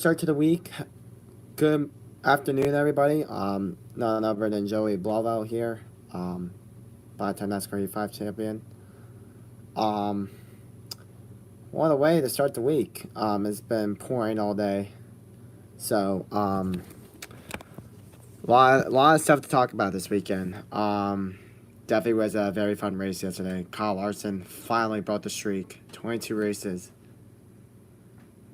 Start to the week. Good afternoon, everybody. None other than Joey Blauvelt here. Five-time NASCAR 5 champion. Um, what a way to start the week. It's been pouring all day, so lot of stuff to talk about this weekend. Definitely was a very fun race yesterday. Kyle Larson finally broke the streak. 22 races.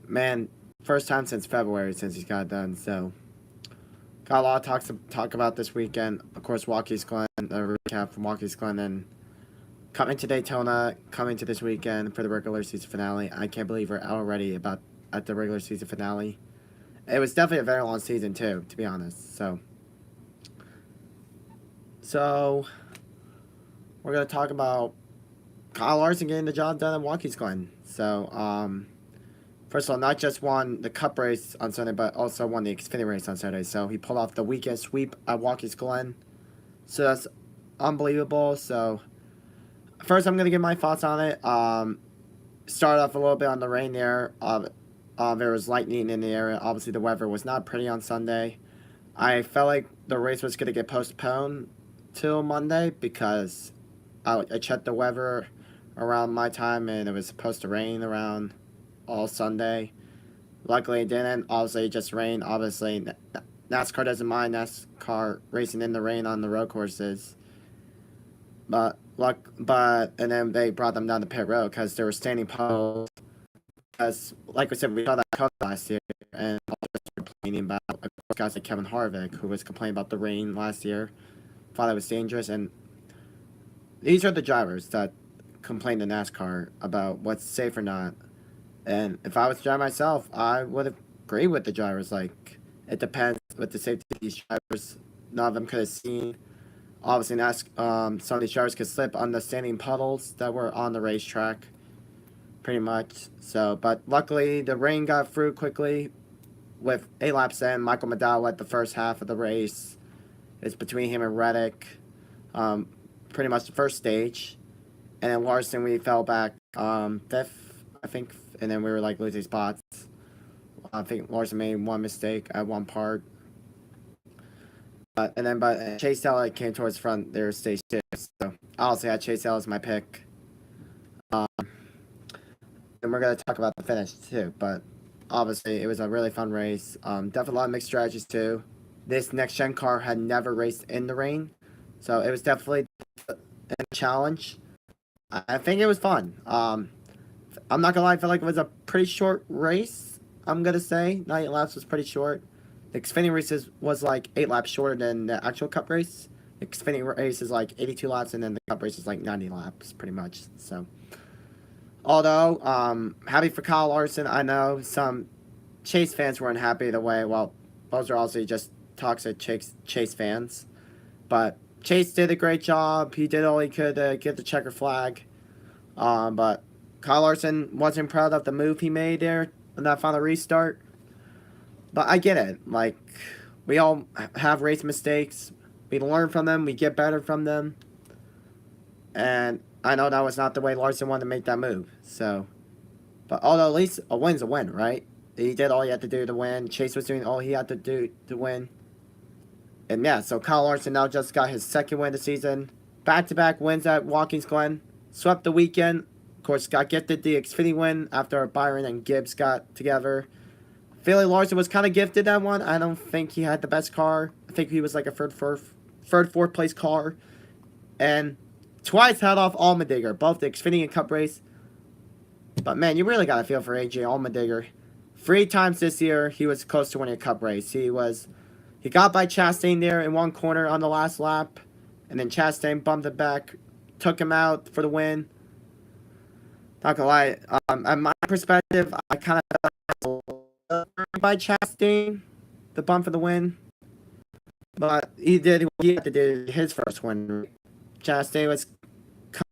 Man, first time since February since he's got it done. So got a lot to talk about this weekend. Of course, Watkins Glen, a recap from Watkins Glen, and coming to Daytona, coming to this weekend for the regular season finale. I can't believe we're already at the regular season finale. It was definitely a very long season too, to be honest. So we're gonna talk about Kyle Larson getting the job done at Watkins Glen. First of all, not just won the Cup race on Sunday, but also won the Xfinity race on Saturday. So he pulled off the weekend sweep at Watkins Glen. So that's unbelievable. So first, I'm gonna give my thoughts on it. Start off a little bit on the rain there. There was lightning in the area. Obviously, the weather was not pretty on Sunday. I felt like the race was gonna get postponed till Monday because I checked the weather around my time and it was supposed to rain around all Sunday. Luckily it didn't. Obviously it just rained. Obviously NASCAR doesn't mind NASCAR racing in the rain on the road courses. But and then they brought them down to pit road because they were standing puddles. As like we said, we saw that cover last year, and all started complaining about guys like Kevin Harvick, who was complaining about the rain last year, thought it was dangerous, and these are the drivers that complain to NASCAR about what's safe or not. And if I was a driver myself, I would agree with the drivers. Like, it depends with the safety of these drivers. None of them could have seen. Obviously, some of these drivers could slip on the standing puddles that were on the racetrack, pretty much. So, but luckily, the rain got through quickly. With 8 laps in, Michael McDowell led the first half of the race. It's between him and Reddick, pretty much the first stage. And then Larson, we fell back 5th, I think, and then we were like losing spots. I think Larson made one mistake at one part. But Chase Elliott came towards the front there, stage 2. So I also had Chase Elliott as my pick. And we're going to talk about the finish too. But obviously, it was a really fun race. Definitely a lot of mixed strategies too. This next-gen car had never raced in the rain. So it was definitely a challenge. I think it was fun. I'm not gonna lie, I feel like it was a pretty short race. I'm gonna say 9 laps was pretty short. The Xfinity race was like 8 laps shorter than the actual Cup race. The Xfinity race is like 82 laps, and then the Cup race is like 90 laps, pretty much. So, although happy for Kyle Larson, I know some Chase fans weren't happy the way. Well, those are also just toxic Chase fans, but Chase did a great job. He did all he could to get the checker flag. But Kyle Larson wasn't proud of the move he made there in that final restart. But I get it. Like, we all have race mistakes. We learn from them. We get better from them. And I know that was not the way Larson wanted to make that move. So, but although at least a win's a win, right? He did all he had to do to win. Chase was doing all he had to do to win. And yeah, so Kyle Larson now just got his second win of the season. Back-to-back wins at Watkins Glen. Swept the weekend. Of course, got gifted the Xfinity win after Byron and Gibbs got together. I feel like Larson was kind of gifted that one. I don't think he had the best car. I think he was like a third, fourth place car. And twice held off Allmendinger, both the Xfinity and Cup race. But man, you really got to feel for AJ Allmendinger. 3 times this year, he was close to winning a Cup race. He got by Chastain there in one corner on the last lap. And then Chastain bumped it back, took him out for the win. Not gonna lie, at my perspective, I kind of felt by Chastain, the bump for the win. But he did what he had to do his first win. Chastain was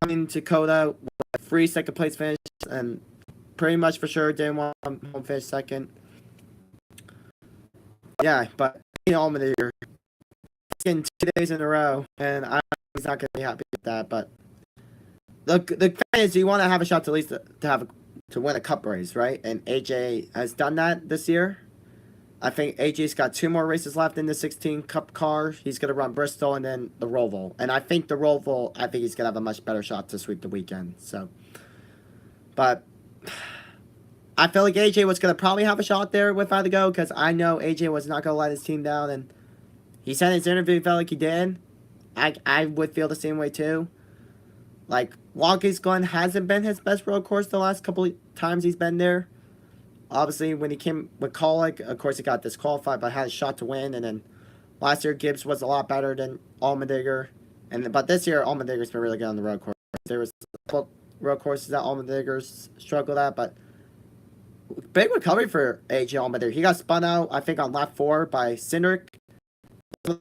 coming to Coda with a 3 second place finish and pretty much for sure didn't want home finish second. Yeah, but Allmendinger in 2 days in a row, and he's not gonna be happy with that. But the thing is, you want to have a shot to at least to win a Cup race, right? And AJ has done that this year. I think AJ's got 2 more races left in the 16 Cup car. He's going to run Bristol and then the Roval. And I think the Roval, I think he's going to have a much better shot to sweep the weekend. So, but I feel like AJ was going to probably have a shot there with Five to Go because I know AJ was not going to let his team down. And he said in his interview he felt like he did. I would feel the same way too. Like, Watkins Glen hasn't been his best road course the last couple of times he's been there. Obviously, when he came with Colic, of course, he got disqualified, but had a shot to win. And then last year, Gibbs was a lot better than Allmendinger. But this year, Allmendinger's been really good on the road course. There was a couple road courses that Allmendinger's struggled at, but big recovery for AJ Allmendinger. He got spun out, I think, on lap 4 by Cindric. And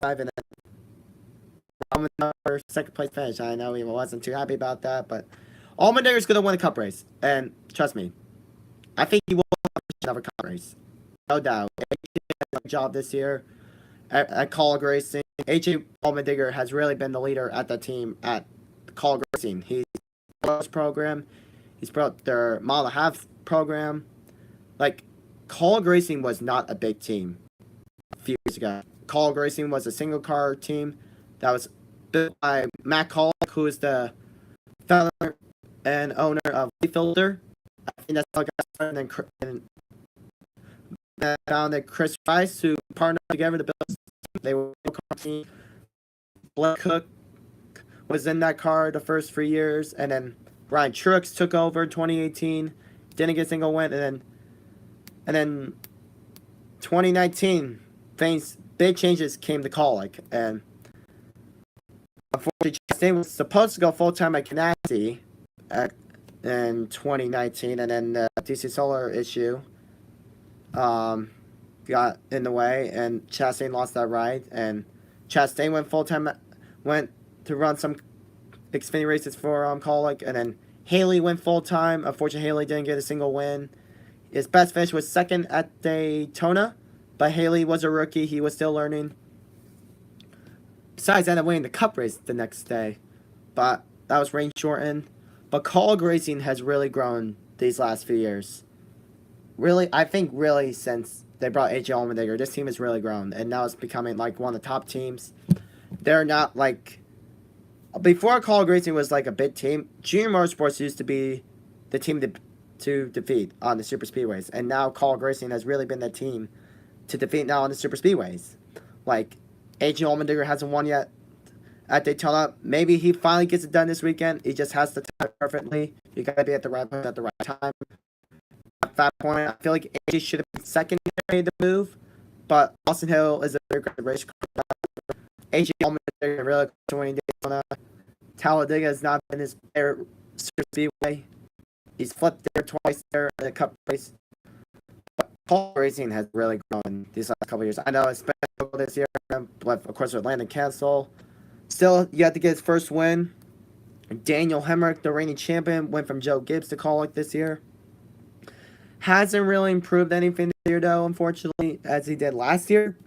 then Allmendinger, second place finish. I know he wasn't too happy about that, but Allmendinger's going to win a cup race. And trust me, I think he will have a cup race. No doubt. AJ has a job this year at Colic Racing. AJ Allmendinger has really been the leader at the team at Colic Racing. He's built his program. He's built their mile and a half program. Like, Colic Racing was not a big team a few years ago. Colic Racing was a single car team that was built by Matt Colic, who is the founder and owner of Filter. I think that's how it got started. And founded Chris Rice, who partnered together to build this team. They were a car team. Blake Cook was in that car the first 3 years, and then Ryan Truex took over in 2018, didn't get a single win, and then 2019, big changes came to Colic, and unfortunately, Chastain was supposed to go full-time at Ganassi in 2019, and then the DC Solar issue got in the way, and Chastain lost that ride, and Chastain went to run some Xfinity races for Colic, and then Haley went full-time. Unfortunately, Haley didn't get a single win. His best finish was second at Daytona, but Haley was a rookie. He was still learning. Besides, ended up winning the Cup race the next day, but that was rain shortened. But Colic Racing has really grown these last few years. Really, I think really since they brought AJ Allmendinger, this team has really grown, and now it's becoming like one of the top teams. They're not like before Colic Racing was like a big team. Junior Motorsports used to be the team to defeat on the super speedways, and now Colic Racing has really been the team to defeat now on the super speedways. Like, AJ Allmendinger hasn't won yet at Daytona. Maybe he finally gets it done this weekend. He just has to time it perfectly. You gotta be at the right place at the right time. At that point, I feel like AJ should have been second in the move, but Austin Hill is a very great race car. AJ Allmendinger really winning Daytona. Talladega has not been his favorite super speedway. He's flipped there twice there in the Cup race. But Colic Racing has really grown these last couple of years. I know it's been this year, but of course with Landon Cancel. Still, you have to get his first win. Daniel Hemrick, the reigning champion, went from Joe Gibbs to Colic this year. Hasn't really improved anything this year, though, unfortunately, as he did last year.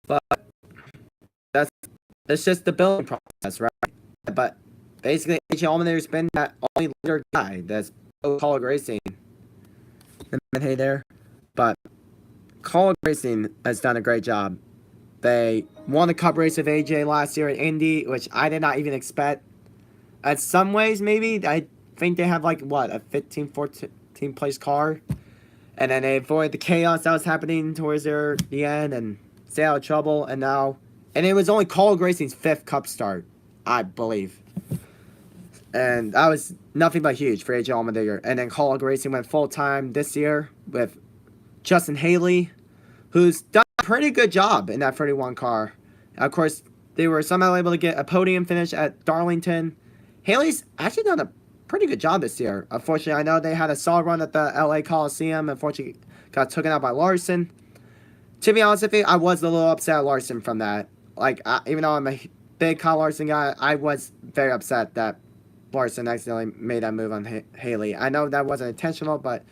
But it's just the building process, right? But basically, AJ Allmendinger's been that only leader guy that's Colic Racing. And hey there. But Colic Racing has done a great job. They won the Cup race with AJ last year at Indy, which I did not even expect. In some ways, maybe. I think they have, like, what, a 15th, 14th place car. And then they avoided the chaos that was happening towards the end and stay out of trouble. And now... And it was only Colic Racing's 5th Cup start, I believe. And that was nothing but huge for AJ Allmendinger. And then Colic Racing went full-time this year with Justin Haley, who's done a pretty good job in that 31 car. Of course, they were somehow able to get a podium finish at Darlington. Haley's actually done a pretty good job this year. Unfortunately, I know they had a solid run at the LA Coliseum. Unfortunately, got taken out by Larson. To be honest with you, I was a little upset at Larson from that. Like, even though I'm a big Kyle Larson guy, I was very upset that Larson accidentally made that move on Haley. I know that wasn't intentional, but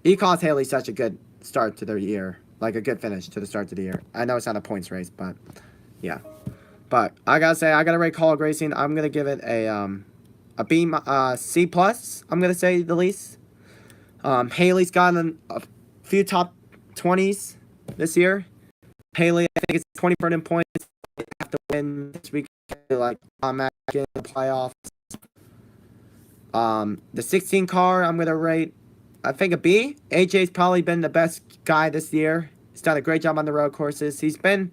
he caused Haley such a good start to the year. Like, a good finish to the start of the year. I know it's not a points race, but yeah. But I gotta say, I gotta rate Colic Racing. I'm gonna give it a a B, C plus. I'm gonna say the least. Haley's gotten a few top 20s this year. Haley, I think it's 20 in points. They have to win this week, like automatic in the playoffs. The 16 car, I'm gonna rate, I think, a B. AJ's probably been the best guy this year. He's done a great job on the road courses. He's been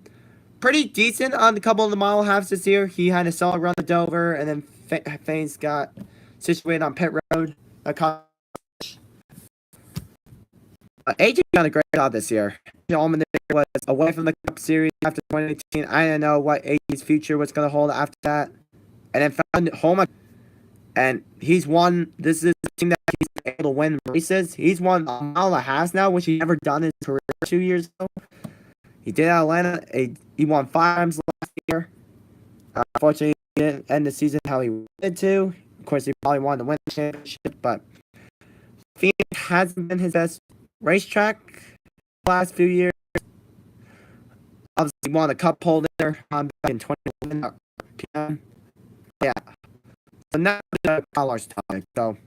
pretty decent on a couple of the mile halves this year. He had a solid run to Dover, and then Fanes got situated on pit road. AJ done a great job this year. Allman was away from the Cup Series after 2018. I didn't know what AJ's future was going to hold after that. And then found home. And he's won. This is the team that he's able to win races. He's won a mile and a half now, which he never done in his career 2 years ago. He did at Atlanta. He won 5 times last year. Unfortunately, he didn't end the season how he wanted to. Of course, he probably wanted to win the championship, but Phoenix hasn't been his best racetrack the last few years. Obviously, he won a cup holder back in 2021 PM. Yeah. So now the Larson topic. So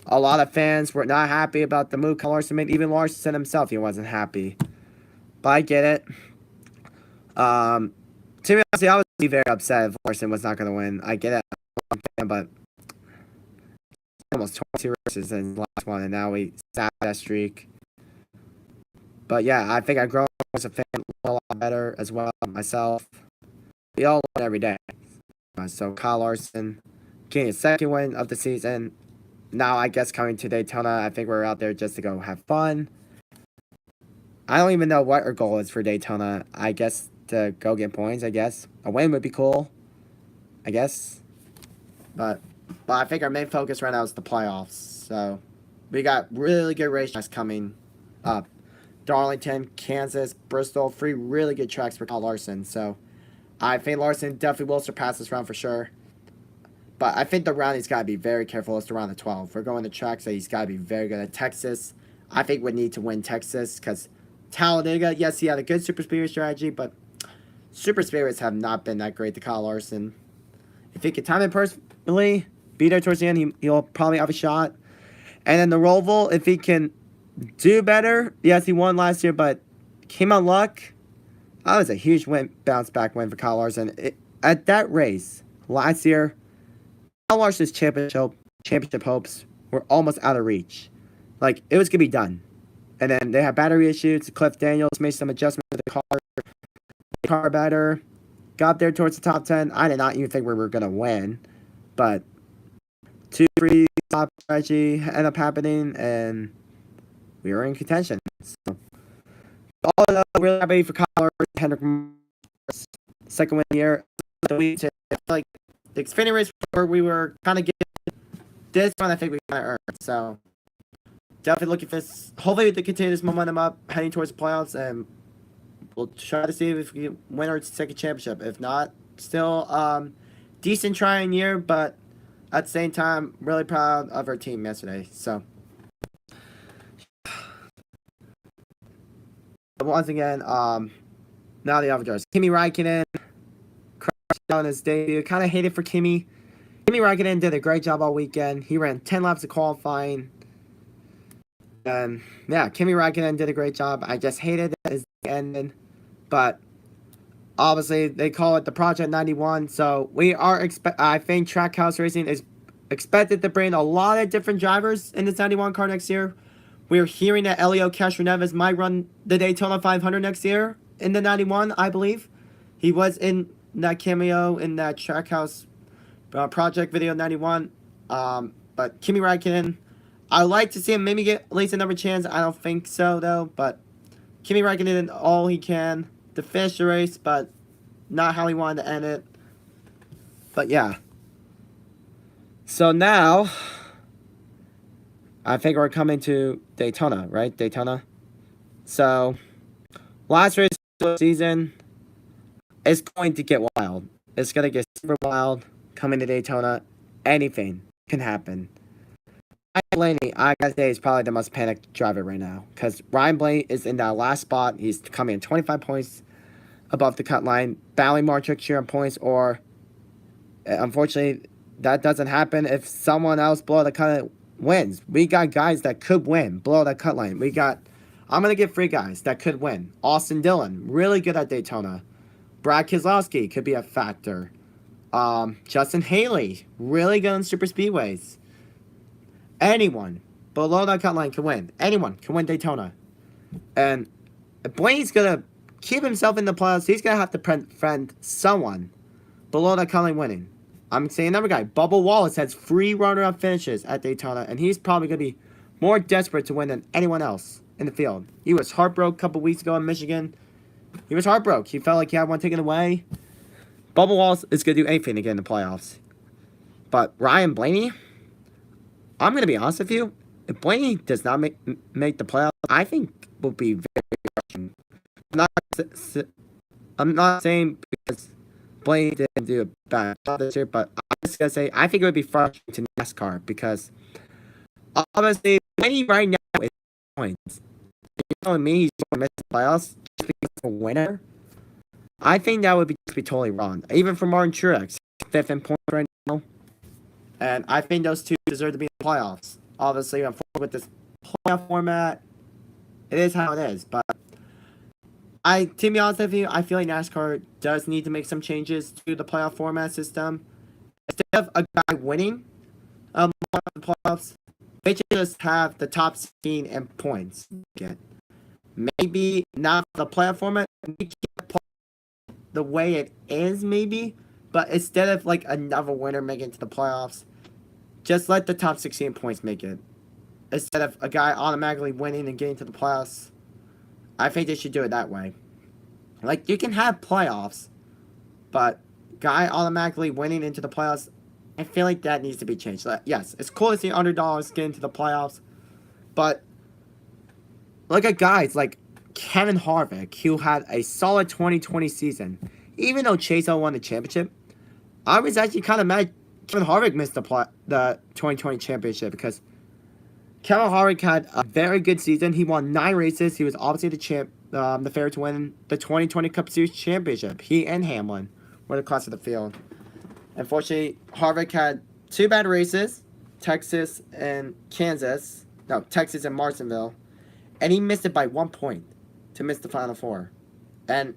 a lot of fans were not happy about the move Larson made. Even Larson said himself he wasn't happy. But I get it. To be honest, I would be very upset if Larson was not going to win. I get it, but almost 22 races in the last one, and now we snapped that streak. But yeah, I think I grow as a fan a lot better as well myself. We all learn every day. So Kyle Larson getting his second win of the season. Now I guess coming to Daytona, I think we're out there just to go have fun. I don't even know what our goal is for Daytona. I guess to go get points, I guess. A win would be cool, I guess. But I think our main focus right now is the playoffs. So we got really good racetracks coming up. Darlington, Kansas, Bristol, 3 really good tracks for Kyle Larson. So I think Larson definitely will surpass this round for sure. But I think the round he's got to be very careful is the round of 12. We're going to tracks that he's got to be very good at. Texas, I think would need to win Texas because Talladega, yes, he had a good super speedway strategy, but super speedways have not been that great to Kyle Larson. If he can time it personally, be there towards the end, he'll probably have a shot. And then the Roval, if he can do better, yes, he won last year, but came on luck. That was a huge bounce back win for Kyle Larson. At that race last year, Kyle Larson's championship hopes were almost out of reach. Like, it was going to be done. And then they had battery issues. Cliff Daniels made some adjustments to the car better. Got there towards the top 10. I did not even think we were going to win. But 2-3 top strategy ended up happening, and we were in contention. So, all in all, really happy for Kyle Larson, Hendrick second win year. I feel like the Xfinity race where we were kind of getting this one, I think we kind of earned. So definitely looking for this. Hopefully, we can continue this momentum up, heading towards the playoffs, and we'll try to see if we can win our second championship. If not, still decent trying year, but at the same time, really proud of our team yesterday. So once again, now the overdose. Kimi Räikkönen crashed on his debut. Kind of hated for Kimi. Kimi Räikkönen did a great job all weekend. He ran 10 laps of qualifying. And yeah, Kimi Räikkönen did a great job. I just hated that his ending. But obviously, they call it the Project 91. So we are I think Trackhouse Racing is expected to bring a lot of different drivers in this 91 car next year. We're hearing that Elio Castroneves might run the Daytona 500 next year in the 91, I believe. He was in that cameo in that Trackhouse project video 91. But Kimi Räikkönen, I'd like to see him maybe get at least another chance. I don't think so, though. But Kimi Räikkönen did all he can to finish the race, but not how he wanted to end it. But yeah. So now, I think we're coming to Daytona, right? Daytona. So, last race of the season is going to get wild. It's going to get super wild coming to Daytona. Anything can happen. Ryan Blaney, I gotta say, is probably the most panicked driver right now. Because Ryan Blaney is in that last spot. He's coming in 25 points above the cut line. Battling more trick share on points, or unfortunately, that doesn't happen if someone else below the cut wins. We got guys that could win below the cut line. I'm going to give 3 guys that could win. Austin Dillon, really good at Daytona. Brad Keselowski could be a factor. Justin Haley, really good on super speedways. Anyone below that cut line can win. Anyone can win Daytona. And if Blaney's going to keep himself in the playoffs, he's going to have to prevent someone below that cut line winning. I'm saying another guy. Bubba Wallace has 3 runner-up finishes at Daytona, and he's probably going to be more desperate to win than anyone else in the field. He was heartbroken a couple weeks ago in Michigan. He was heartbroken. He felt like he had one taken away. Bubba Wallace is going to do anything to get in the playoffs. But Ryan Blaney, I'm going to be honest with you. If Blaney does not make the playoffs, I think will be very frustrating. I'm not saying because Blaney didn't do a bad job this year, but I'm just going to say I think it would be frustrating to NASCAR because obviously Blaney right now is points. You're telling me he's going to miss the playoffs just because he's a winner? I think that would be totally wrong. Even for Martin Truex, 5th in points right now. And I think those two deserve to be in the playoffs. Obviously, unfortunately, with this playoff format, it is how it is. But to be honest with you, I feel like NASCAR does need to make some changes to the playoff format system. Instead of a guy winning the playoffs, they should just have the top 16 in points again. Maybe not the playoff format. We keep the way it is, maybe. But instead of like another winner making it to the playoffs, just let the top 16 points make it. Instead of a guy automatically winning and getting to the playoffs. I think they should do it that way. Like, you can have playoffs, but guy automatically winning into the playoffs, I feel like that needs to be changed. Like, yes, it's cool to see underdogs get into the playoffs, but look at guys like Kevin Harvick, who had a solid 2020 season. Even though Chase Elliott won the championship, I was actually kind of mad Kevin Harvick missed the 2020 championship because Kevin Harvick had a very good season. He won 9 races. He was obviously the favorite to win the 2020 Cup Series championship. He and Hamlin were the class of the field. Unfortunately, Harvick had 2 bad races, Texas and Kansas. No, Texas and Martinsville. And he missed it by 1 point to miss the Final Four. And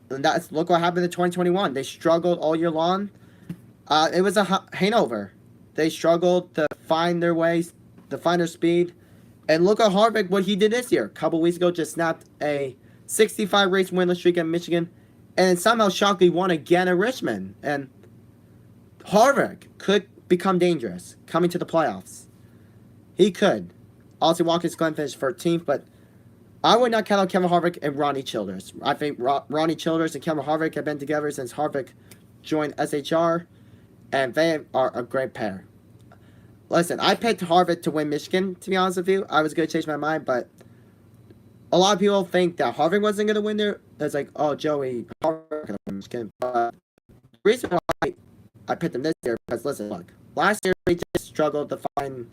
look what happened in 2021. They struggled all year long. It was a hangover. They struggled to find their ways, to find their speed. And look at Harvick, what he did this year. A couple weeks ago, just snapped a 65 race winless streak at Michigan. And somehow shockingly won again at Richmond. And Harvick could become dangerous coming to the playoffs. He could. Also, Watkins Glen finished 13th, but I would not count out Kevin Harvick and Ronnie Childers. I think Ronnie Childers and Kevin Harvick have been together since Harvick joined SHR, and they are a great pair. Listen, I picked Harvick to win Michigan, to be honest with you. I was going to change my mind, but a lot of people think that Harvick wasn't going to win there. It's like, oh, Joey, Harvick going to win Michigan. But the reason why I picked them this year, because listen, look, last year they just struggled to find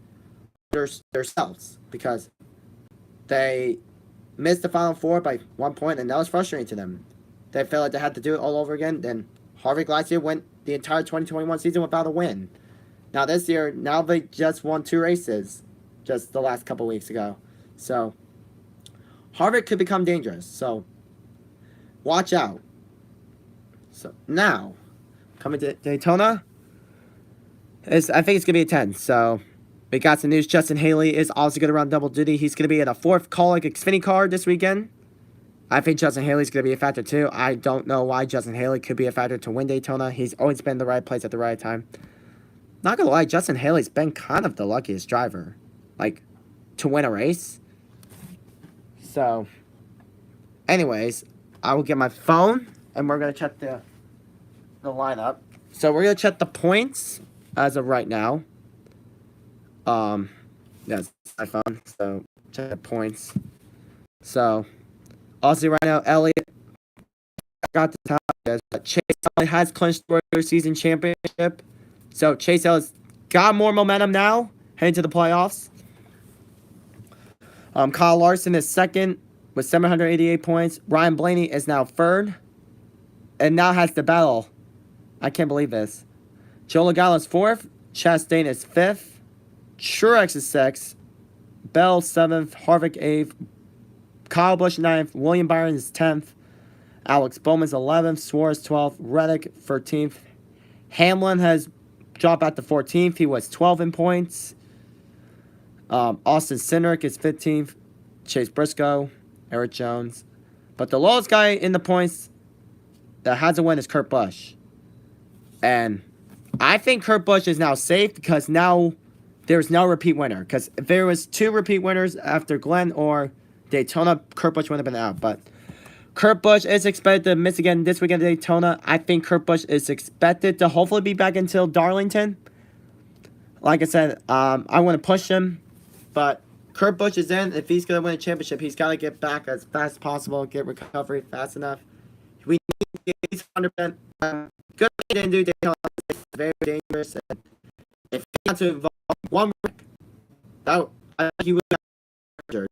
themselves because they missed the Final Four by 1 point, and that was frustrating to them. They felt like they had to do it all over again. Then Harvick last year went the entire 2021 season without a win. Now this year, they just won 2 races just the last couple weeks ago. So Harvick could become dangerous. So watch out. So now, coming to Daytona, I think it's going to be a 10. So we got some news. Justin Haley is also going to run double duty. He's going to be in a 4th Colic Xfinity car this weekend. I think Justin Haley's going to be a factor too. I don't know why Justin Haley could be a factor to win Daytona. He's always been in the right place at the right time. Not going to lie, Justin Haley's been kind of the luckiest driver, like, to win a race. So, anyways, I will get my phone, and we're going to check the lineup. So, we're going to check the points as of right now. That's my phone, so check the points. So, also right now, Elliott got the top, but Chase Elliott has clinched the regular season championship. So, Chase Elliott's got more momentum now, heading to the playoffs. Kyle Larson is 2nd with 788 points. Ryan Blaney is now 3rd. And now has to battle, I can't believe this, Joe Logano's 4th. Chastain is 5th. Truex is 6th. Bell 7th. Harvick 8th. Kyle Busch 9th. William Byron is 10th. Alex Bowman's 11th. Suarez 12th. Reddick 13th. Hamlin has dropped out to 14th. He was 12 in points. Austin Cindric is 15th. Chase Briscoe. Eric Jones. But the lowest guy in the points that has a win is Kurt Busch. And I think Kurt Busch is now safe because now there's no repeat winner. Because if there was 2 repeat winners after Glen or Daytona, Kurt Busch would have been out. But Kurt Busch is expected to miss again this weekend at Daytona. I think Kurt Busch is expected to hopefully be back until Darlington. Like I said, I want to push him. But Kurt Busch is in. If he's going to win a championship, he's got to get back as fast as possible, get recovery fast enough. We need to get 100%. Good he didn't do Daytona. It's very dangerous. And if he had to involve one wreck, I think he would have injured.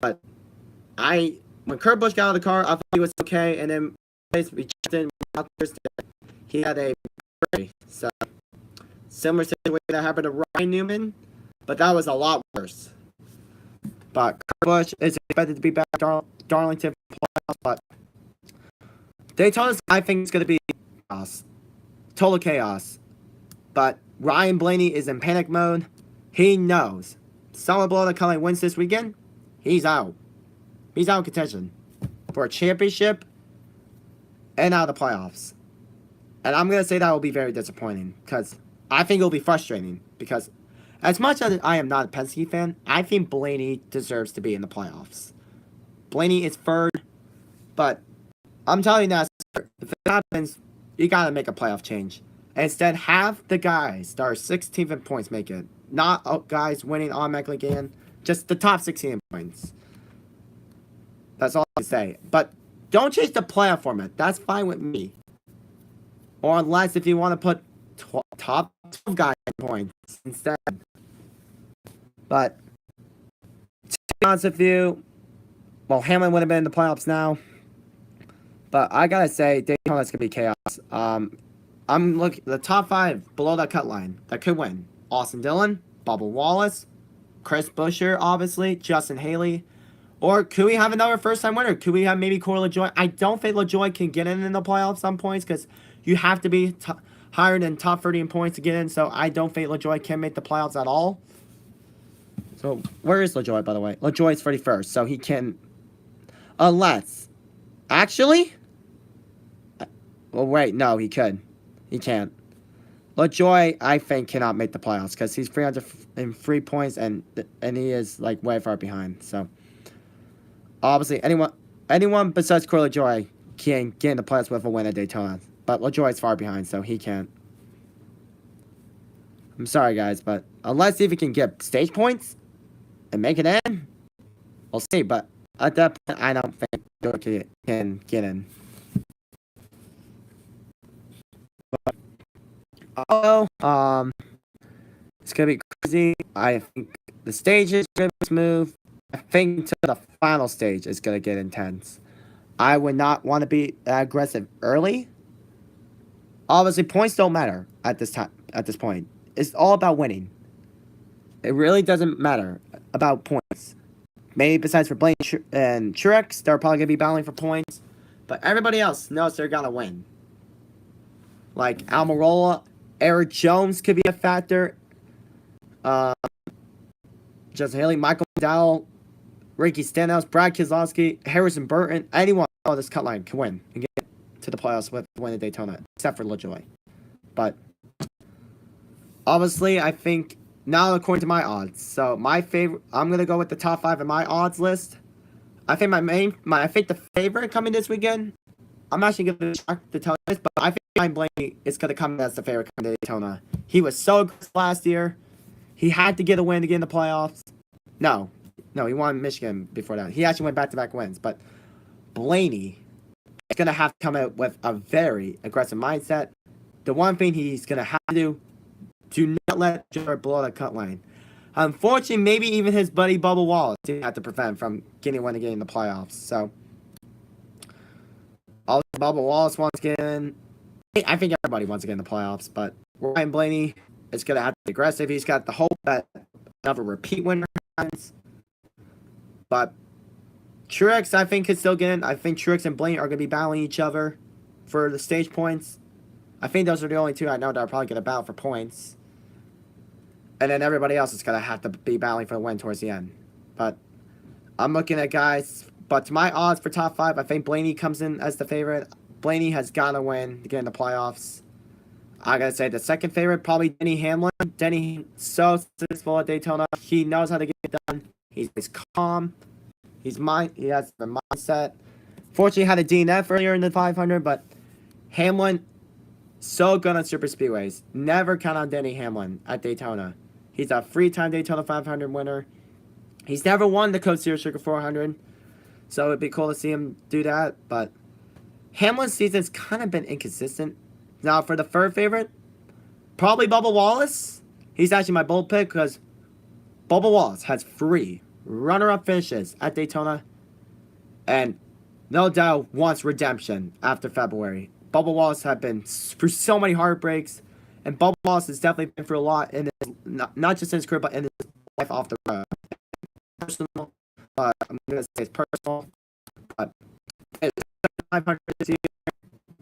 But when Kurt Busch got out of the car, I thought he was okay. And then we checked in with doctors. He had a brace. So, similar situation that happened to Ryan Newman, but that was a lot worse. But Kurt Busch is expected to be back at Darlington for playoffs, but Daytona, I think, is going to be chaos. Total chaos. But Ryan Blaney is in panic mode. He knows. Someone below the color wins this weekend, he's out. He's out of contention for a championship and out of the playoffs. And I'm going to say that will be very disappointing because I think it will be frustrating because as much as I am not a Penske fan, I think Blaney deserves to be in the playoffs. Blaney is third, but I'm telling you now, if it happens, you got to make a playoff change. And instead, have the guys that are 16th in points make it. Not guys winning automatically again, just the top 16 points. That's all I can say. But don't change the playoff format. That's fine with me. Or unless if you want to put top 12 guys in points instead. But to be honest with you, well, Hamlin would have been in the playoffs now. But I gotta say, Daytona's gonna be chaos. I'm looking the top 5 below that cut line that could win: Austin Dillon, Bubba Wallace, Chris Buescher, obviously, Justin Haley. Or could we have another first-time winner? Could we have maybe Corey LaJoie? I don't think LaJoie can get in the playoffs some points because you have to be higher than top 30 in points to get in. So I don't think LaJoie can make the playoffs at all. So where is LaJoie, by the way? LaJoie is 31st, so he can... Unless... Actually? Well, wait, no, he could. He can't. LaJoie, I think, cannot make the playoffs because he's 303 points and he is, like, way far behind. So, obviously, anyone besides Corey LaJoie can get in the playoffs with a win at Daytona. But LaJoie is far behind, so he can't. I'm sorry, guys, but unless if he can get stage points and make it in, we'll see. But at that point, I don't think LaJoie can get in. But, it's gonna be crazy. I think the stage is gonna be smooth. I think until the final stage is gonna get intense. I would not want to be aggressive early. Obviously, points don't matter at this time. At this point, it's all about winning. It really doesn't matter about points. Maybe besides for Blaine and Truex, they're probably gonna be battling for points, but everybody else knows they're gonna win. Like Almirola, Eric Jones could be a factor. Justin Haley, Michael McDowell, Ricky Stenhouse, Brad Keselowski, Harrison Burton, anyone on this cut line can win and get to the playoffs with the win at Daytona, except for LaJoie. But obviously, I think now according to my odds, so my favorite, I'm gonna go with the top 5 in my odds list. I think I think the favorite coming this weekend. I'm actually gonna shock to tell you this, but I think Ryan Blaney is gonna come as the favorite coming to Daytona. He was so good last year. He had to get a win to get in the playoffs. No, he won Michigan before that. He actually went back-to-back wins. But Blaney is going to have to come out with a very aggressive mindset. The one thing he's going to have to do not let Jared blow the cut line. Unfortunately, maybe even his buddy Bubba Wallace didn't have to prevent him from getting one to get in the playoffs. So, Bubba Wallace wants to get in. I think everybody wants to get in the playoffs, but Ryan Blaney is going to have to be aggressive. He's got the hope that another repeat winner happens. But Truex, I think, could still get in. I think Truex and Blaney are going to be battling each other for the stage points. I think those are the only two I know that are probably going to battle for points. And then everybody else is going to have to be battling for the win towards the end. But I'm looking at guys. But to my odds for top 5, I think Blaney comes in as the favorite. Blaney has got to win to get in the playoffs. I got to say the second favorite, probably Denny Hamlin. Denny, so successful at Daytona. He knows how to get it done. He's calm. He has the mindset. Fortunately, had a DNF earlier in the 500, but Hamlin, so good on super speedways. Never count on Denny Hamlin at Daytona. He's a three-time Daytona 500 winner. He's never won the Coke Series Sugar 400, so it'd be cool to see him do that. But Hamlin's season's kind of been inconsistent. Now, for the third favorite, probably Bubba Wallace. He's actually my bold pick because Bubba Wallace has 3 runner-up finishes at Daytona, and no doubt wants redemption after February. Bubba Wallace had been through so many heartbreaks, and Bubba Wallace has definitely been through a lot in his, not just in his career, but in his life off the road. Personal, I'm gonna say it's personal. But 500 this year,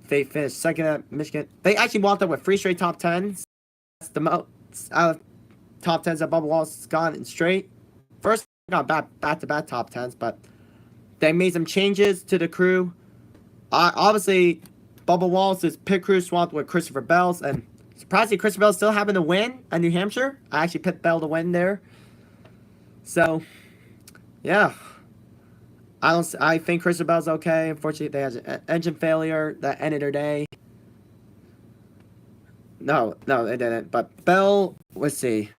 they finished second at Michigan. They actually walked up with 3 straight top 10s. That's the most out of top 10s that Bubba Wallace has gone in straight. First, got back-to-back top 10s, but they made some changes to the crew. Obviously, Bubba Wallace's pit crew swapped with Christopher Bell's, and surprisingly, Christopher Bell still having to win at New Hampshire. I actually picked Bell to win there. So, yeah. I think Christopher Bell's okay. Unfortunately, they had an engine failure that ended their day. No, they didn't. But Bell, let's see.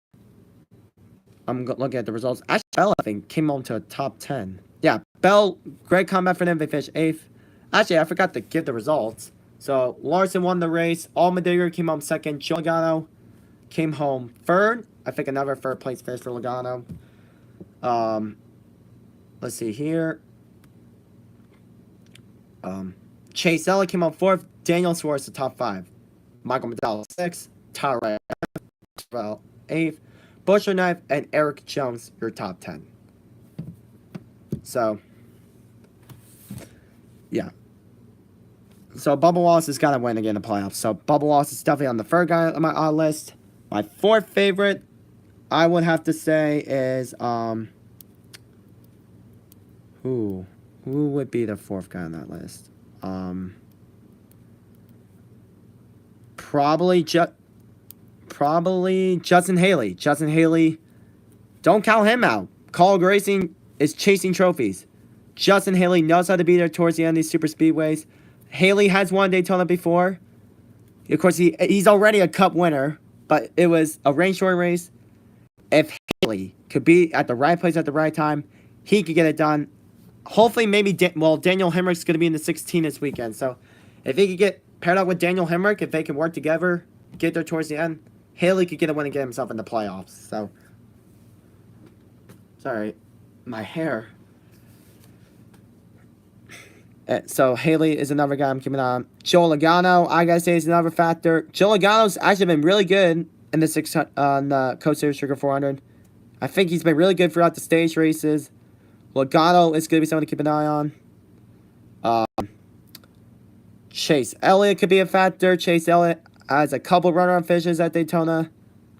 I'm looking at the results. Actually, Bell, I think, came home to a top 10. Yeah, Bell, great comeback for them. They finished 8th. Actually, I forgot to give the results. So, Larson won the race. Allmendinger came home 2nd. Joe Logano came home 3rd. I think another 3rd place finish for Logano. Let's see here. Chase Elliott came home 4th. Daniel Suarez the top 5. Michael McDowell 6th. Tyler 8th. Busher Knife and Eric Jones your top 10. So, yeah. So, Bubba Wallace has got to win again in the playoffs. So, Bubba Wallace is definitely on the 3rd guy on my list. My 4th favorite, I would have to say, is, who would be the 4th guy on that list? Probably Justin Haley. Justin Haley, don't count him out. College Racing is chasing trophies. Justin Haley knows how to be there towards the end of these super speedways. Haley has won Daytona before. Of course, he's already a Cup winner, but it was a rain short race. If Haley could be at the right place at the right time, he could get it done. Hopefully, maybe, Daniel Hemrick's going to be in the 16 this weekend. So, if he could get paired up with Daniel Hemrick, if they can work together, get there towards the end, Haley could get a win and get himself in the playoffs. So, sorry, my hair. So, Haley is another guy I'm keeping on. Joe Logano, I gotta say, is another factor. Joe Logano's actually been really good in the Coke Series Sugar 400. I think he's been really good throughout the stage races. Logano is going to be someone to keep an eye on. Chase Elliott could be a factor. Chase Elliott has a couple runner-up finishes at Daytona.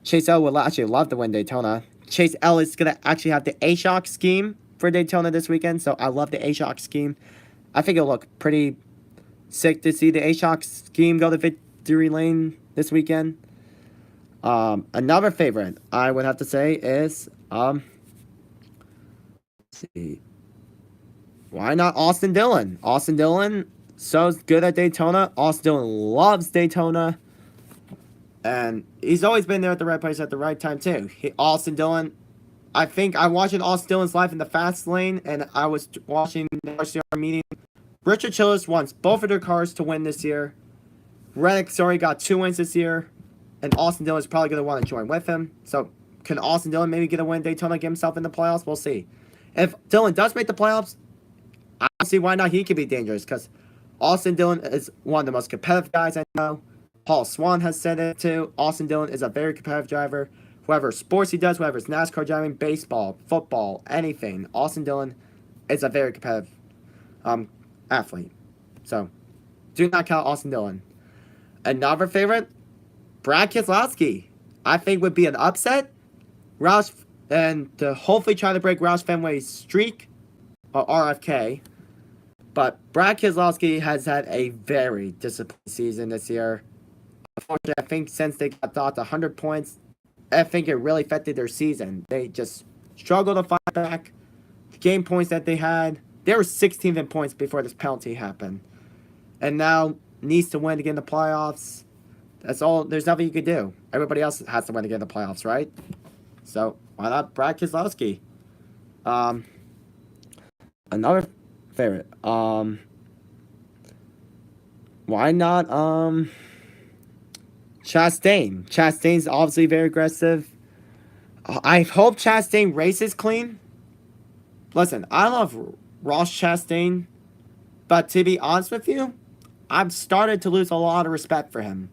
Chase Elliott would actually love to win Daytona. Chase Elliott's going to actually have the A-Shock scheme for Daytona this weekend, so I love the A-Shock scheme. I think it'll look pretty sick to see the A-Shock scheme go to victory lane this weekend. Another favorite, I would have to say, is, let's see. Why not Austin Dillon? Austin Dillon, so good at Daytona. Austin Dillon loves Daytona. And he's always been there at the right place at the right time, too. Austin Dillon, I think I'm watching Austin Dillon's life in the fast lane, and I was watching the RCR meeting. Richard Childress wants both of their cars to win this year. Reddick's already got 2 wins this year, and Austin Dillon is probably going to want to join with him. So, can Austin Dillon maybe get a win Daytona, get himself in the playoffs? We'll see. If Dillon does make the playoffs, I don't see why not he could be dangerous, because Austin Dillon is one of the most competitive guys I know. Paul Swan has said it too. Austin Dillon is a very competitive driver. Whatever sports he does, whether it's NASCAR driving, baseball, football, anything, Austin Dillon is a very competitive athlete. So, do not count Austin Dillon. Another favorite, Brad Keselowski. I think would be an upset. Roush, and to hopefully try to break Roush Fenway's streak, or RFK. But Brad Keselowski has had a very disappointing season this year. Unfortunately, I think since they got docked 100 points, I think it really affected their season. They just struggled to fight back. The game points that they had, they were 16th in points before this penalty happened. And now needs to win to get in the playoffs. That's all. There's nothing you could do. Everybody else has to win to get in the playoffs, right? So why not Brad Keselowski? Another favorite. Why not Chastain? Chastain's obviously very aggressive. I hope Chastain races clean. Listen, I love Ross Chastain, but to be honest with you, I've started to lose a lot of respect for him.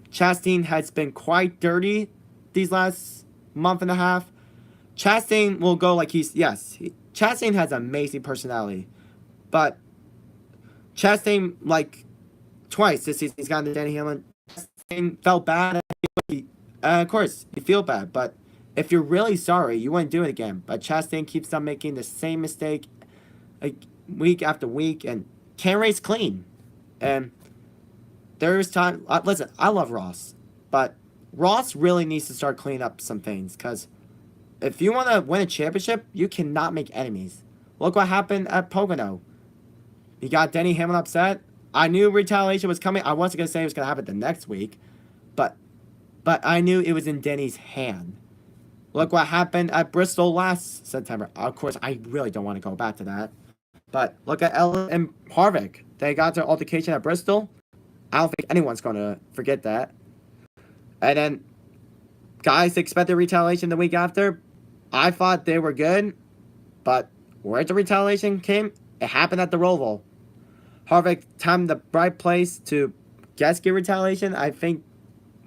Chastain has been quite dirty these last month and a half. Chastain will go like Chastain has an amazing personality, but Chastain, like, twice this season, he's gotten to Denny Hamlin. Chastain felt bad. Of course, you feel bad, but if you're really sorry, you wouldn't do it again. But Chastain keeps on making the same mistake, like, week after week, and can't race clean. And there's time. Listen, I love Ross, but Ross really needs to start cleaning up some things, because if you want to win a championship, you cannot make enemies. Look what happened at Pocono. He got Denny Hamlin upset. I knew retaliation was coming. I wasn't going to say it was going to happen the next week, but I knew it was in Denny's hand. Look what happened at Bristol last September. Of course, I really don't want to go back to that. But look at Ellen and Harvick. They got their altercation at Bristol. I don't think anyone's going to forget that. And then guys expected retaliation the week after. I thought they were good, but where the retaliation came, it happened at the Roval. Harvick timed the right place to get retaliation. I think,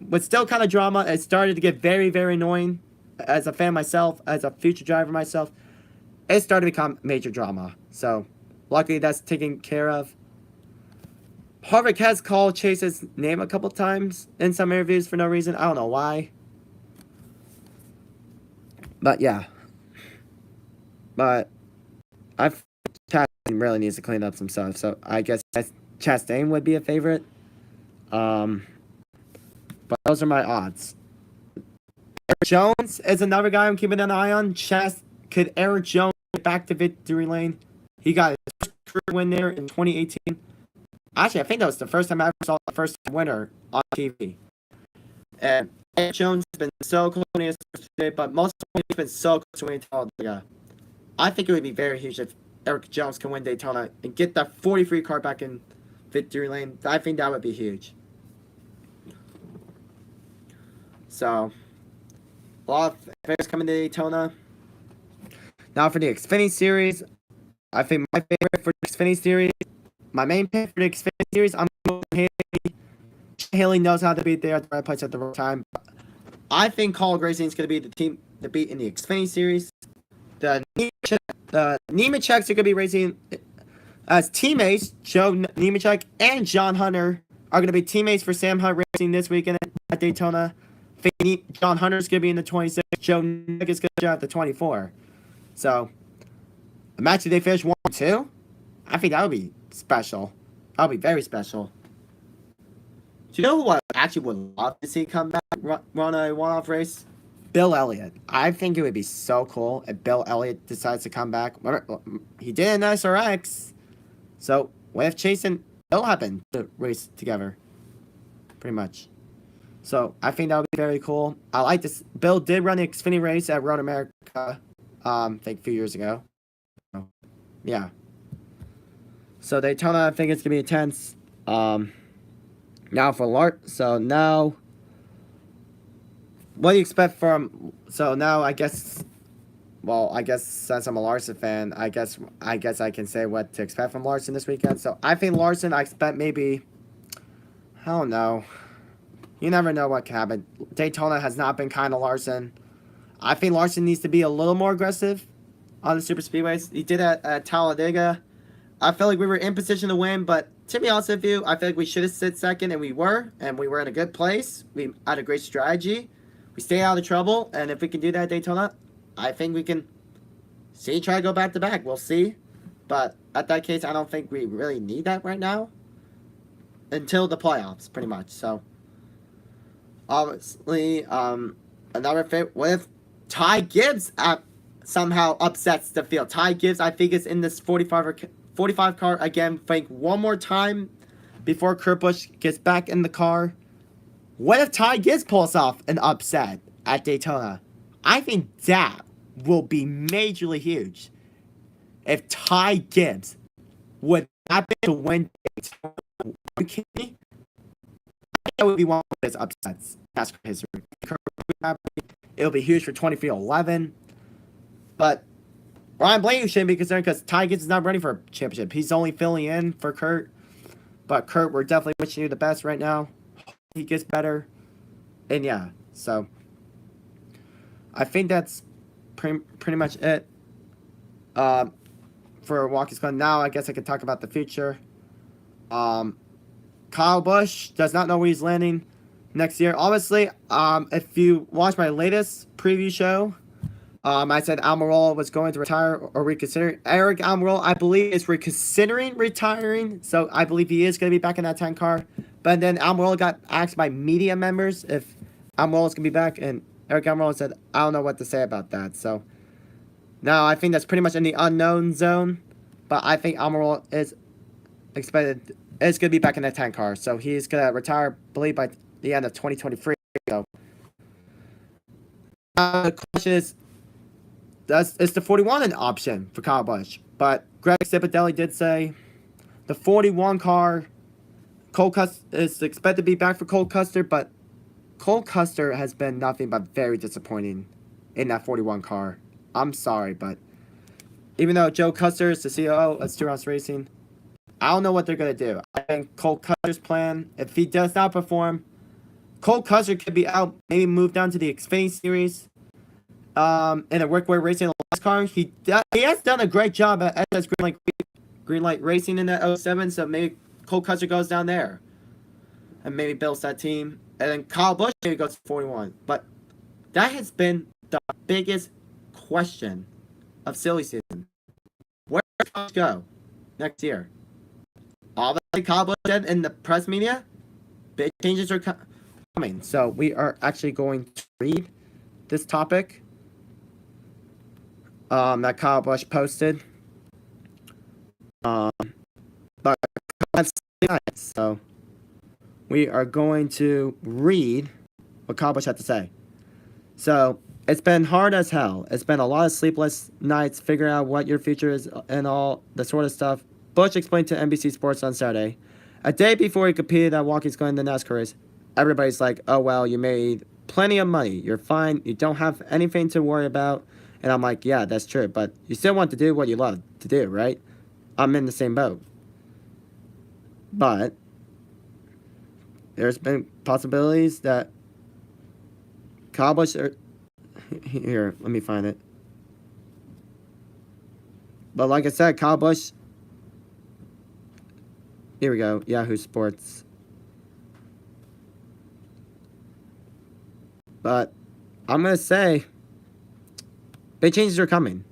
but still kind of drama. It started to get very, very annoying. As a fan myself, as a future driver myself, it started to become major drama. So, luckily that's taken care of. Harvick has called Chase's name a couple times in some interviews for no reason. I don't know why. But yeah. But I think Chastain really needs to clean up some stuff. So I guess Chastain would be a favorite. But those are my odds. Eric Jones is another guy I'm keeping an eye on. Could Eric Jones get back to victory lane? He got his first career win there in 2018. Actually, I think that was the first time I ever saw a first-time winner on TV. And Eric Jones has been so close to winning his first, but most of he's been so close to winning Talladega. I think it would be very huge if Eric Jones can win Daytona and get that 43 car back in victory lane. I think that would be huge. So, a lot of favorites coming to Daytona. Now for the Xfinity Series, I think my favorite for the Xfinity Series, my main pick for the Xfinity Series, I'm going to Haley. Haley knows how to beat there at the right place at the right time. I think Kaulig Racing is going to be the team to beat in the Xfinity Series. The Nemecheks are going to be racing as teammates. Joe Nemechek and John Hunter are going to be teammates for Sam Hunt Racing this weekend at Daytona. I think John Hunter is going to be in the 26. Joe Nemechek is going to drive the 24. So, imagine they finish 1-2. I think that would be special. That would be very special. Do you know who I actually would love to see come back run a one-off race? Bill Elliott. I think it would be so cool if Bill Elliott decides to come back. He did in SRX. So, what if Chase and Bill happen to race together? Pretty much. So, I think that would be very cool. I like this. Bill did run the Xfinity race at Road America, I think a few years ago. So, yeah. So, Daytona, I think it's going to be intense. Now for Larson. So, now, what do you expect from... So, now, I guess... Well, I guess since I'm a Larson fan, I guess I can say what to expect from Larson this weekend. So, I think Larson, I expect maybe... I don't know. You never know what can happen. Daytona has not been kind to Larson. I think Larson needs to be a little more aggressive on the super speedways. He did at Talladega. I felt like we were in position to win, but to be honest with you, I feel like we should have sit second, and we were in a good place. We had a great strategy. We stay out of trouble, and if we can do that at Daytona, I think we can try to go back to back. We'll see. But at that case, I don't think we really need that right now until the playoffs, pretty much. So, obviously, another fit. What if Ty Gibbs somehow upsets the field? Ty Gibbs, I think, is in this 45 car again. Think one more time before Kurt Busch gets back in the car. What if Ty Gibbs pulls off an upset at Daytona? I think that will be majorly huge. If Ty Gibbs would happen to win Daytona, are you kidding me? That would be one of his upsets. That's history. It'll be huge for 23-11. But Ryan Blaney shouldn't be concerned because Ty Gibbs is not ready for a championship. He's only filling in for Kurt. But Kurt, we're definitely wishing you the best right now. He gets better. And yeah, so I think that's pretty much it for Watkins Glen. Now I guess I can talk about the future. Kyle Busch does not know where he's landing next year. Obviously, if you watch my latest preview show, I said Almirola was going to retire or reconsider. Eric Almirola, I believe, is reconsidering retiring. So I believe he is going to be back in that 10 car. But then Almirola got asked by media members if Almirola's going to be back. And Eric Almirola said, I don't know what to say about that. So now I think that's pretty much in the unknown zone. But I think Almirola is going to be back in that 10 car. So he's going to retire, I believe, by the end of 2023. So the question is, is the 41 an option for Kyle Busch? But Greg Cipodelli did say the 41 car, Cole Custer is expected to be back for Cole Custer, but Cole Custer has been nothing but very disappointing in that 41 car. I'm sorry, but even though Joe Custer is the COO of Stu Ross Racing, I don't know what they're going to do. I think Cole Custer's plan, if he does not perform, Cole Custer could be out, maybe move down to the Xfinity Series. In a workway racing last car, he has done a great job at SS Green Light Racing in that 07, so maybe Cole Custer goes down there and maybe builds that team, and then Kyle Busch maybe goes to 41. But that has been the biggest question of silly season. Where does Kyle Busch go next year? Obviously, Kyle Busch said in the press media, big changes are coming. So we are actually going to read this topic that Kyle Busch posted. But that's nice. So we are going to read what Kyle Busch had to say. So it's been hard as hell. It's been a lot of sleepless nights figuring out what your future is and all the sort of stuff. Busch explained to NBC Sports on Saturday. A day before he competed at Watkins Glen in the NASCAR race, everybody's like, oh, well, you made plenty of money. You're fine. You don't have anything to worry about. And I'm like, yeah, that's true. But you still want to do what you love to do, right? I'm in the same boat. But there's been possibilities that Kyle Busch... Here, let me find it. But like I said, Kyle Busch... Here we go. Yahoo Sports. But I'm going to say... big changes are coming.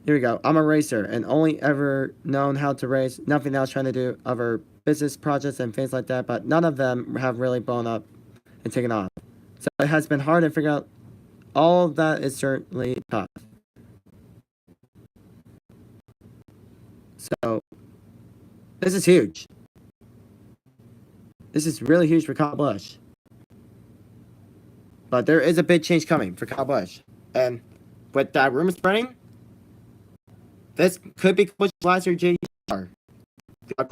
Here we go. I'm a racer and only ever known how to race. Nothing else trying to do other business projects and things like that, but none of them have really blown up and taken off. So it has been hard to figure out. All of that is certainly tough. So this is huge. This is really huge for Kyle Busch. But there is a big change coming for Kyle Busch. And with that rumor spreading, this could be Busch's last year JGR. Of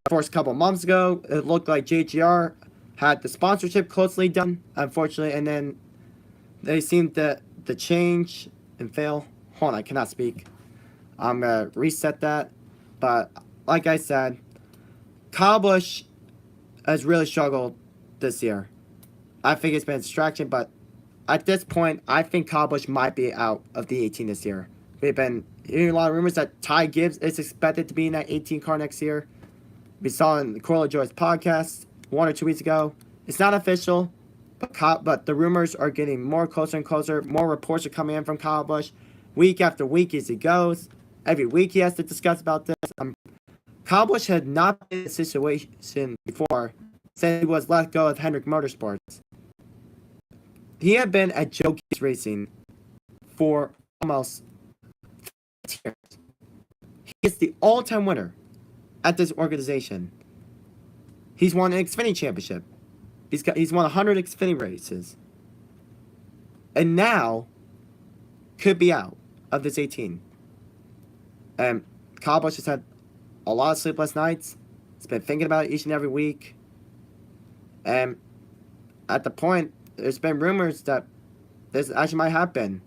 course, a couple months ago, it looked like JGR had the sponsorship closely done, unfortunately, and then they seemed to change and fail. Hold on, I cannot speak. I'm going to reset that. But like I said, Kyle Busch has really struggled this year. I think it's been a distraction, but at this point, I think Kyle Busch might be out of the 18 this year. We've been hearing a lot of rumors that Ty Gibbs is expected to be in that 18 car next year. We saw in Corla Joy's podcast 1 or 2 weeks ago. It's not official, but the rumors are getting more closer and closer. More reports are coming in from Kyle Busch week after week as he goes. Every week he has to discuss about this. Kyle Busch had not been in a situation before since he was let go of Hendrick Motorsports. He had been at Joe Gibbs Racing for almost 10 years. He is the all-time winner at this organization. He's won an Xfinity championship. He's won 100 Xfinity races. And now could be out of this 18. And Kyle Busch has had a lot of sleepless nights. He's been thinking about it each and every week. And at the point, there's been rumors that this actually might happen.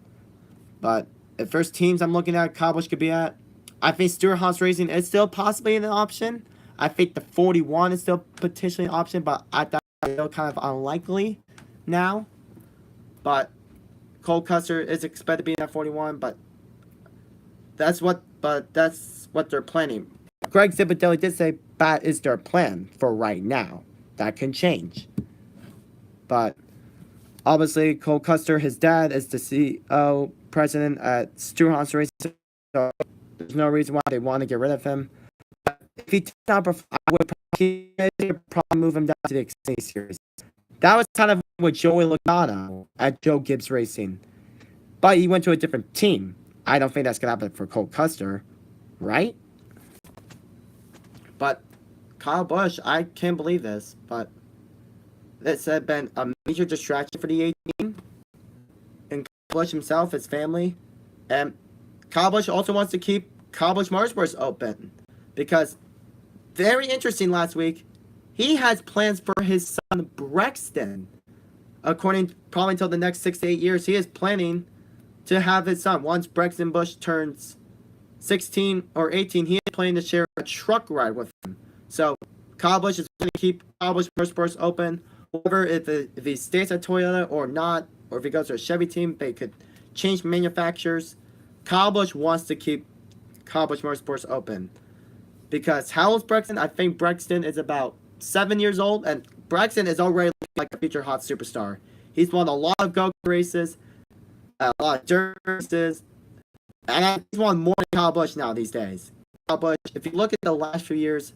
But the first teams I'm looking at Kyle Busch could be at, I think Stewart-Haas Racing is still possibly an option. I think the 41 is still potentially an option, but I thought it's still kind of unlikely now. But Cole Custer is expected to be in that 41, but that's what they're planning. Greg Zipadelli did say that is their plan for right now. That can change. But obviously, Cole Custer, his dad, is the CEO, president at Stewart-Haas Racing, so there's no reason why they want to get rid of him. But if he did not perform, I would probably move him down to the Xfinity Series. That was kind of with Joey Logano at Joe Gibbs Racing. But he went to a different team. I don't think that's going to happen for Cole Custer, right? But Kyle Busch, I can't believe this, but this had been a major distraction for the 18. And Kyle Busch himself, his family. And Kyle Busch also wants to keep Kyle Busch Motorsports open. Because, very interesting last week, he has plans for his son Brexton. According, probably until the next 6 to 8 years, he is planning to have his son. Once Brexton Busch turns 16 or 18, he is planning to share a truck ride with him. So, Kyle Busch is going to keep Kyle Busch Motorsports open. However, if he stays at Toyota or not, or if he goes to a Chevy team, they could change manufacturers. Kyle Busch wants to keep Kyle Busch Motorsports open. Because how old is Brexton? I think Brexton is about 7 years old, and Brexton is already like a future hot superstar. He's won a lot of go-kart races, a lot of dirt races, and he's won more than Kyle Busch now these days. Kyle Busch, if you look at the last few years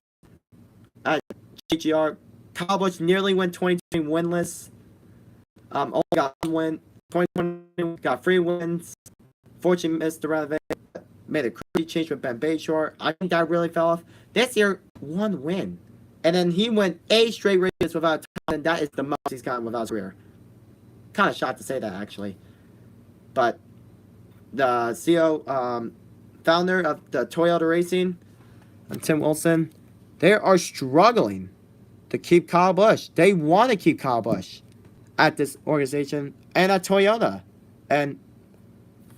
at GGR, Kyle Busch nearly went 2020 winless. Only got one win. 2020 got 3 wins. Fortunately missed the round of it. Made a crazy change with Ben Bayshore. I think that really fell off. This year, 1 win. And then he went 8 straight races without a tie, and that is the most he's gotten without his career. Kind of shocked to say that, actually. But the CEO, founder of the Toyota Racing, Tim Wilson, they are struggling to keep Kyle Busch. They want to keep Kyle Busch at this organization and at Toyota. And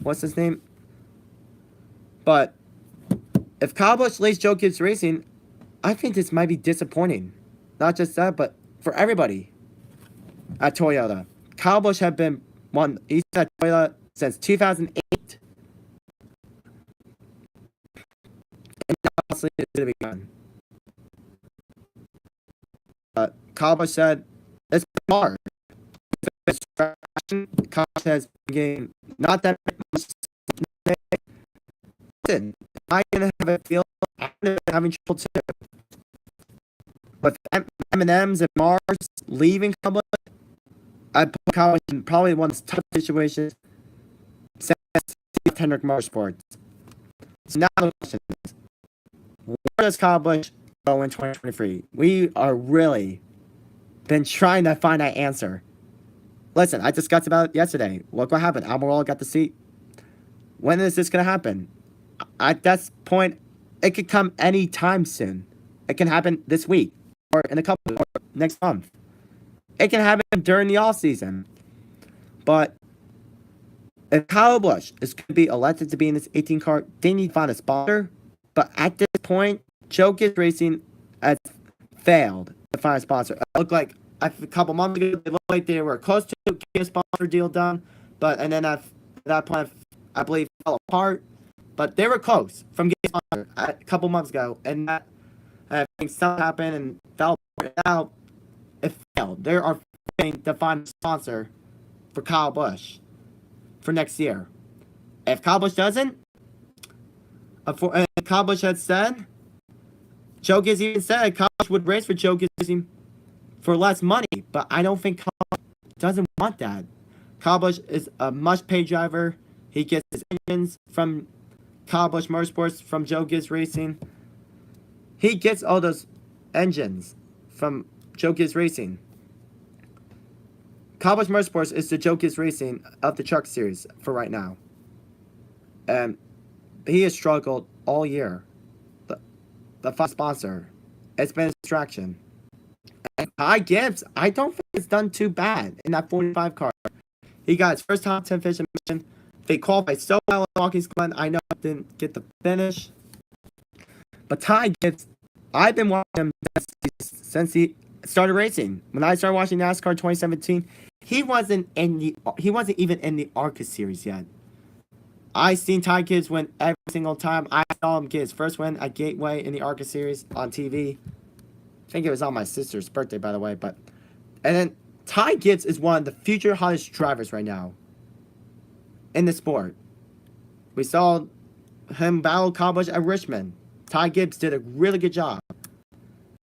what's his name? But if Kyle Busch leaves Joe Gibbs Racing, I think this might be disappointing. Not just that, but for everybody at Toyota. Kyle Busch had been he's at Toyota since 2008. And honestly, it's going to be gone. But Kyle Busch said, it's been hard. Kyle Busch has been getting not that much. Listen, am I going to have a feel? I'm having trouble too. With M&M's and Mars leaving Kyle Busch, I put Kyle Busch in probably one of the tough situations since Hendrick Motorsports. So now the question is, where does Kyle Busch go in 2023? We are really been trying to find that answer. Listen, I discussed about it yesterday. Look what happened. Almirola got the seat. When is this going to happen? At that point, it could come any time soon. It can happen this week, or in a couple, or next month. It can happen during the off season. But if Kyle Busch is going to be elected to be in this 18 car, they need to find a sponsor. But at this point, Joe Gibbs Racing has failed to find a sponsor. It looked like a couple months ago, they looked like they were close to getting a sponsor deal done, and then at that point, I believe fell apart. But they were close from getting a sponsor a couple months ago, and that I think something happened and fell apart. Now it failed. They are failing to find a sponsor for Kyle Busch for next year. If Kyle Busch doesn't, Kyle Busch had said, Joe Gibbs even said Kyle Busch would race for Joe Gibbs for less money, but I don't think Kyle Busch doesn't want that. Kyle Busch is a much-paid driver. He gets his engines from Kyle Busch Motorsports, from Joe Gibbs Racing. He gets all those engines from Joe Gibbs Racing. Kyle Busch Motorsports is the Joe Gibbs Racing of the Truck Series for right now. And he has struggled all year. The fun sponsor. It's been a distraction. And Ty Gibbs, I don't think it's done too bad in that 45 car. He got his first top 10 finish. They qualified so well at Watkins Glen. I know he didn't get the finish. But Ty Gibbs, I've been watching him since he started racing. When I started watching NASCAR 2017, he wasn't even in the ARCA series yet. I seen Ty Gibbs win every single time. I saw him get his first win at Gateway in the ARCA series on TV. I think it was on my sister's birthday, by the way. And then Ty Gibbs is one of the future hottest drivers right now in the sport. We saw him battle Kyle Busch at Richmond. Ty Gibbs did a really good job.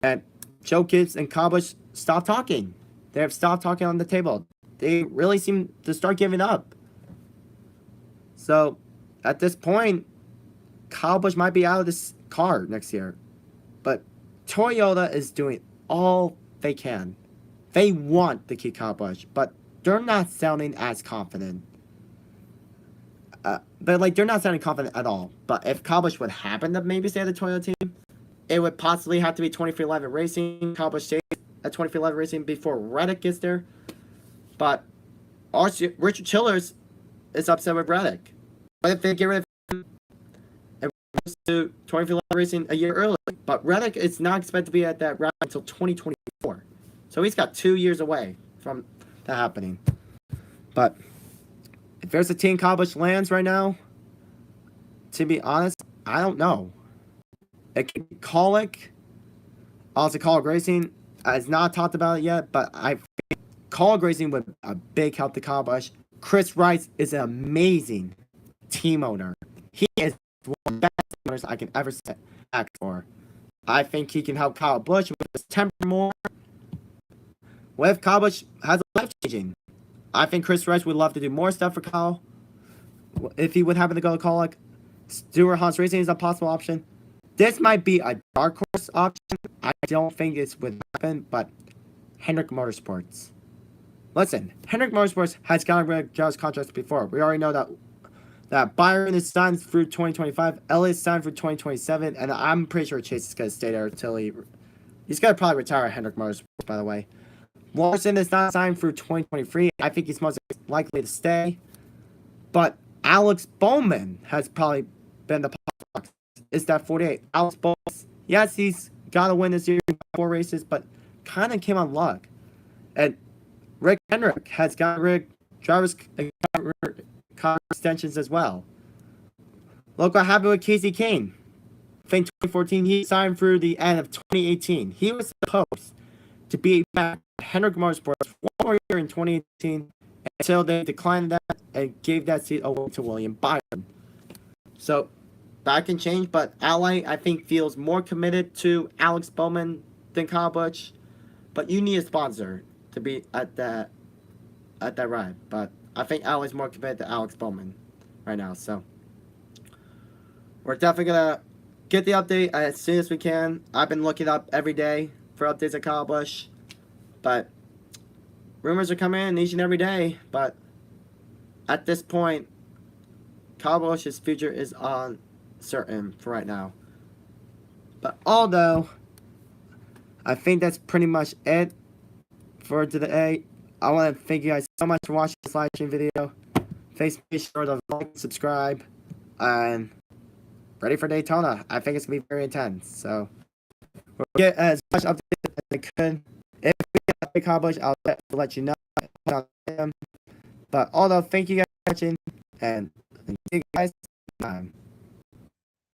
And Joe Gibbs and Kyle Busch stopped talking. They have stopped talking on the table. They really seem to start giving up. So, at this point, Kyle Busch might be out of this car next year. But Toyota is doing all they can. They want to keep Kyle Busch, but they're not sounding as confident. They're not sounding confident at all. But if Kyle Busch would happen to maybe stay at the Toyota team, it would possibly have to be 2311 Racing. Kyle Busch stays at 2311 Racing before Reddick gets there. But Richard Childers is upset with Reddick. What if they get rid of him and goes to 2311 Racing a year early? But Reddick is not expected to be at that route until 2024. So he's got 2 years away from that happening. But if there's a team Kyle Busch lands right now, to be honest, I don't know. It could be Colic. Also, Colic Racing has not talked about it yet, but I think Colic Racing would be a big help to Kyle Busch. Chris Rice is an amazing team owner. He is one of the best team owners I can ever ask for. I think he can help Kyle Busch with his temper more. What if Kyle Busch has a life changing? I think Chris Rice would love to do more stuff for Kyle. If he would happen to go to Colic, Stewart Haas Racing is a possible option. This might be a dark horse option. I don't think this would happen, but Hendrick Motorsports. Listen, Hendrick Motorsports has gotten rid of Joe's contracts before. We already know that Byron is signed through 2025, Elliott is signed through 2027, and I'm pretty sure Chase is going to stay there until he's going to probably retire at Hendrick Motorsports, by the way. Larson is not signed through 2023. I think he's most likely to stay. But Alex Bowman has probably been the box. Is that 48? Alex Bowman, yes, he's got to win this year in 4 races, but kind of came on luck. And Rick Hendrick has got rid of drivers car extensions as well. Look what happened with Casey Kane. I think 2014, he signed through the end of 2018. He was supposed to be back at Hendrick Motorsports for 1 more year in 2018 until they declined that and gave that seat over to William Byron. So, that can change, but Ally, I think, feels more committed to Alex Bowman than Kyle Busch. But you need a sponsor to be at that ride. But I think Ally's more committed to Alex Bowman right now. So, we're definitely going to get the update as soon as we can. I've been looking up every day for updates at Kyle Busch. But rumors are coming in each and every day. But at this point, Kyle Busch's future is uncertain for right now. But although I think that's pretty much it for today, I want to thank you guys so much for watching this live stream video. Please be sure to like, subscribe, and ready for Daytona. I think it's going to be very intense. So we'll get as much updates as I could. If we get accomplished, I'll let you know. But although, thank you guys for watching, and thank you guys.